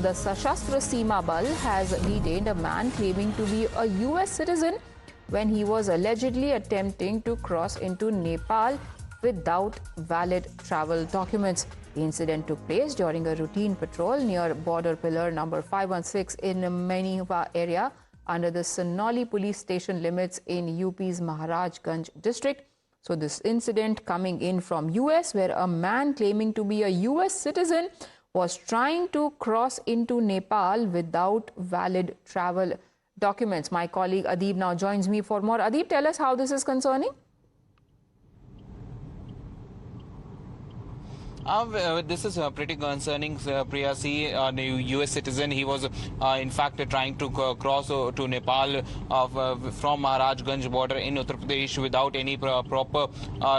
the Sashastra Seema Bal has detained a man claiming to be a US citizen when he was allegedly attempting to cross into Nepal without valid travel documents. The incident took place during a routine patrol near border pillar number 516 in Maniva area under the Sonauli police station limits in UP's Maharajganj district. So this incident coming in from US, where a man claiming to be a US citizen was trying to cross into Nepal without valid travel documents. My colleague Adib now joins me for more. Adib, tell us how this is concerning. This is pretty concerning, Priya. See, a US citizen, he was in fact trying to cross to Nepal from Maharajganj border in Uttar Pradesh without any proper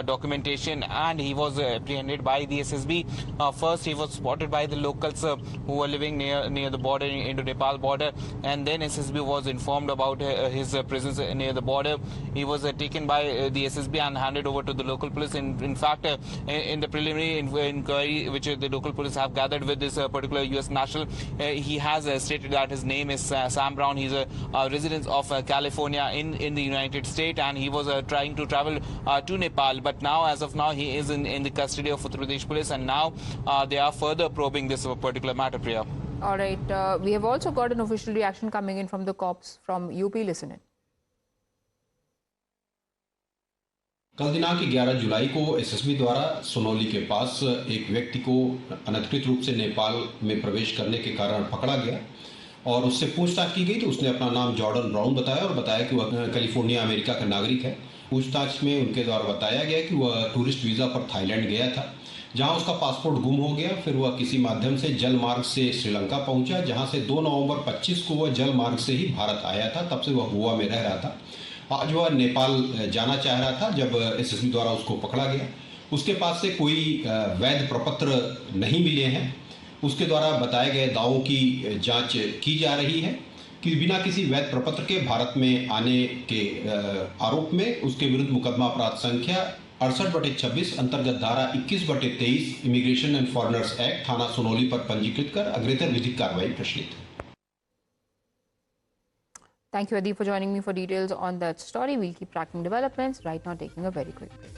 documentation, and he was apprehended by the SSB. First, he was spotted by the locals who were living near the border, into Nepal border, and then SSB was informed about his presence near the border. He was taken by the SSB and handed over to the local police. In fact, in the preliminary inquiry which the local police have gathered with this particular US national, he has stated that his name is Sam Brown. He's a resident of California in the United States, and he was trying to travel to Nepal. But now, as of now, he is in the custody of Uttar Pradesh police, and now they are further probing this particular matter, Priya. All right. We have also got an official reaction coming in from the cops from UP. Listen in. कल दिनांक 11 जुलाई को SSB द्वारा सोनौली के पास एक व्यक्ति को अनधिकृत रूप से नेपाल में प्रवेश करने के कारण पकड़ा गया और उससे पूछताछ की गई तो उसने अपना नाम जॉर्डन ब्राउन बताया और बताया कि वह कैलिफोर्निया अमेरिका का नागरिक है। पूछताछ में उनके द्वारा बताया गया कि वह टूरिस्ट वीज़ा पर थाईलैंड गया था, जहां उसका पासपोर्ट गुम हो गया। फिर वह किसी माध्यम से जल मार्ग से श्रीलंका पहुंचा, जहां से 2 नवंबर 25 को वह जल मार्ग से ही भारत आया था। तब से वह गोवा में रह रहा था। आज वह नेपाल जाना चाह रहा था जब एसएसबी द्वारा उसको पकड़ा गया। उसके पास से कोई वैध प्रपत्र नहीं मिले हैं। उसके द्वारा बताए गए दावों की जांच की जा रही है कि बिना किसी वैध प्रपत्र के भारत में आने के आरोप में उसके विरुद्ध मुकदमा अपराध संख्या 68/26 अंतर्गत धारा 21/23 इमिग्रेशन एंड फॉरेनर्स एक्ट थाना सोनौली पर पंजीकृत कर अग्रेतर विधिक कार्रवाई प्रचलित है। Thank you, Adi, for joining me for details on that story. We'll keep tracking developments. Right now, taking a very quick break.